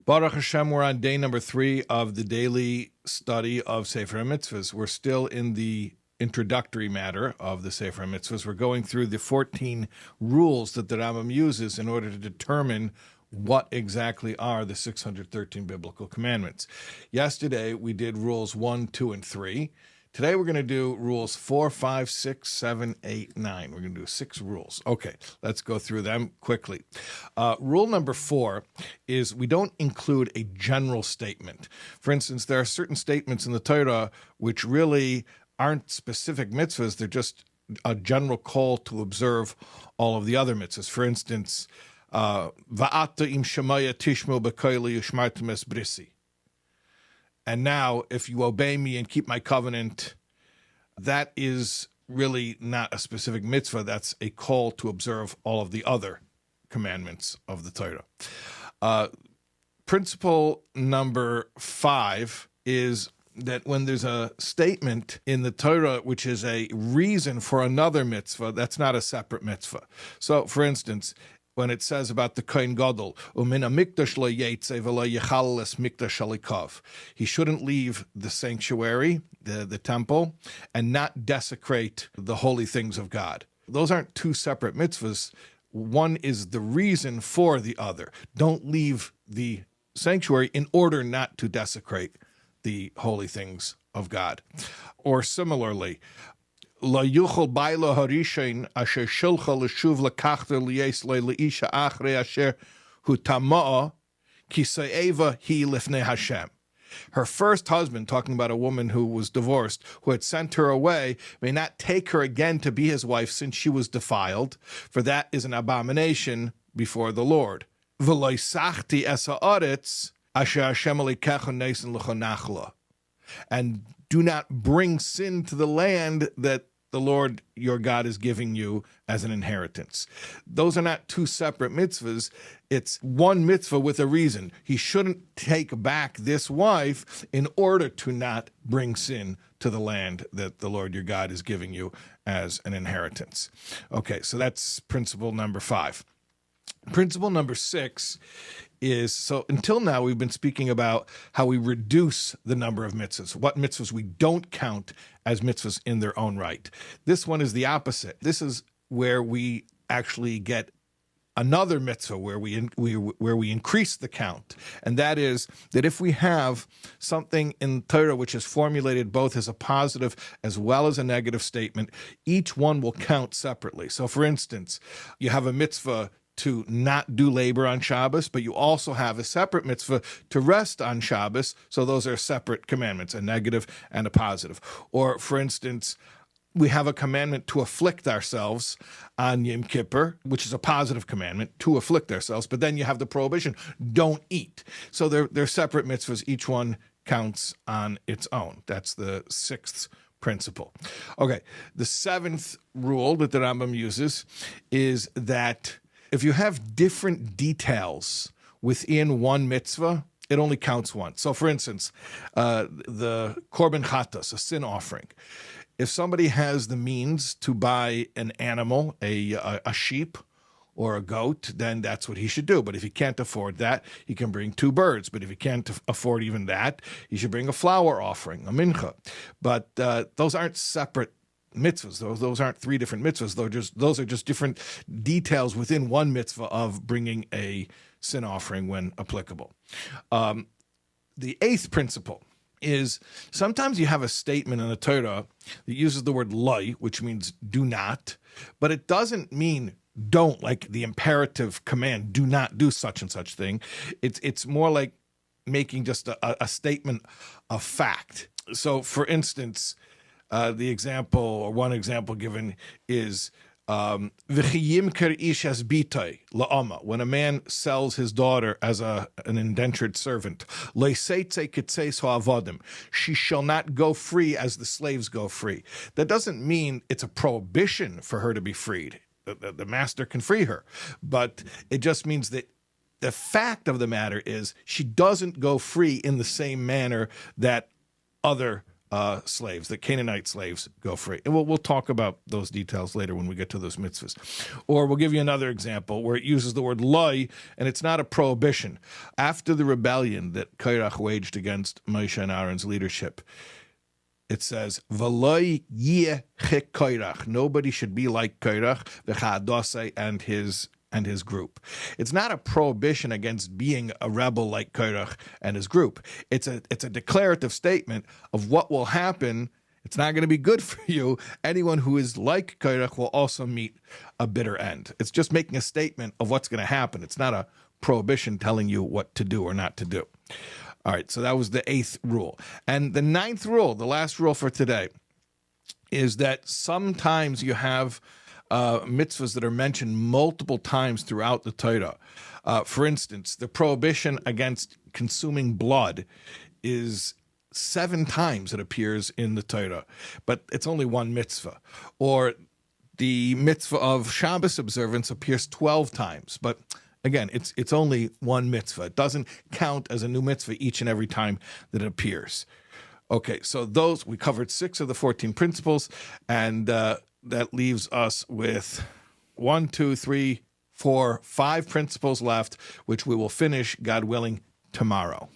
Baruch Hashem, we're on day number 3 of the daily study of Sefer HaMitzvos. We're still in the introductory matter of the Sefer HaMitzvos. We're going through the 14 rules that the Rambam uses in order to determine what exactly are the 613 biblical commandments. Yesterday, we did rules 1, 2, and 3. Today, we're going to do rules 4, 5, 6, 7, 8, 9. We're going to do 6 rules. Okay, let's go through them quickly. Rule number 4 is we don't include a general statement. For instance, there are certain statements in the Torah which really aren't specific mitzvahs. They're just a general call to observe all of the other mitzvahs. For instance, Va'ata im shemaya tishmo b'koili ushmartem es brisi. And now, if you obey me and keep my covenant, that is really not a specific mitzvah. That's a call to observe all of the other commandments of the Torah. Principle number 5 is that when there's a statement in the Torah which is a reason for another mitzvah, that's not a separate mitzvah. So, for instance, when it says about the Kohen Gadol, Umina mikdash lo yetze v'lo yechal es mikdash alikov, he shouldn't leave the sanctuary, the temple, and not desecrate the holy things of God. Those aren't two separate mitzvahs. One is the reason for the other. Don't leave the sanctuary in order not to desecrate the holy things of God. Or similarly, Lo yuchol bailo harishain asher shilcha l'shuv l'kachter li'es le'isha achrei asher hu tama'a ki se'eva hi lifnei Hashem. Her first husband, talking about a woman who was divorced, who had sent her away, may not take her again to be his wife since she was defiled, for that is an abomination before the Lord. V'lo isachti es ha'aretz asher Hashem alikecha nesen l'chonachla. And do not bring sin to the land that the Lord your God is giving you as an inheritance. Those are not two separate mitzvahs. It's one mitzvah with a reason. He shouldn't take back this wife in order to not bring sin to the land that the Lord your God is giving you as an inheritance. Okay, so that's principle number 5. Principle number 6 is, so until now we've been speaking about how we reduce the number of mitzvahs, what mitzvahs we don't count as mitzvahs in their own right. This one is the opposite. This is where we actually get another mitzvah where we increase the count, and that is that if we have something in Torah which is formulated both as a positive as well as a negative statement, each one will count separately. So for instance, you have a mitzvah to not do labor on Shabbos, but you also have a separate mitzvah to rest on Shabbos. So those are separate commandments, a negative and a positive. Or, for instance, we have a commandment to afflict ourselves on Yom Kippur, which is a positive commandment, to afflict ourselves. But then you have the prohibition, don't eat. So they're separate mitzvahs. Each one counts on its own. That's the 6th principle. Okay, the 7th rule that the Rambam uses is that if you have different details within one mitzvah, it only counts once. So, for instance, the korban chatas, a sin offering. If somebody has the means to buy an animal, a sheep or a goat, then that's what he should do. But if he can't afford that, he can bring 2 birds. But if he can't afford even that, he should bring a flour offering, a mincha. But those aren't separate mitzvahs. Those aren't 3 different mitzvahs. Those are just different details within one mitzvah of bringing a sin offering when applicable. The 8th principle is sometimes you have a statement in the Torah that uses the word lo, which means do not, but it doesn't mean don't, like the imperative command, do not do such and such thing. It's more like making just a statement of fact. So, for instance, the example, or one example given is when a man sells his daughter as an indentured servant, she shall not go free as the slaves go free. That doesn't mean it's a prohibition for her to be freed. The master can free her, but it just means that the fact of the matter is she doesn't go free in the same manner that other slaves, the Canaanite slaves, go free. And we'll talk about those details later when we get to those mitzvahs. Or we'll give you another example where it uses the word loy, and it's not a prohibition. After the rebellion that Korach waged against Moshe and Aaron's leadership, it says, "V'loy yeh Korach." Nobody should be like Korach, v'chadosei, and his group. It's not a prohibition against being a rebel like Korach and his group. It's a declarative statement of what will happen. It's not going to be good for you. Anyone who is like Korach will also meet a bitter end. It's just making a statement of what's going to happen. It's not a prohibition telling you what to do or not to do. All right, so that was the 8th rule. And the 9th rule, the last rule for today, is that sometimes you have mitzvahs that are mentioned multiple times throughout the Torah. For instance, the prohibition against consuming blood is 7 times it appears in the Torah, but it's only one mitzvah. Or the mitzvah of Shabbos observance appears 12 times, but again, it's only one mitzvah. It doesn't count as a new mitzvah each and every time that it appears. Okay, so we covered 6 of the 14 principles, and that leaves us with 1, 2, 3, 4, 5 principles left, which we will finish, God willing, tomorrow.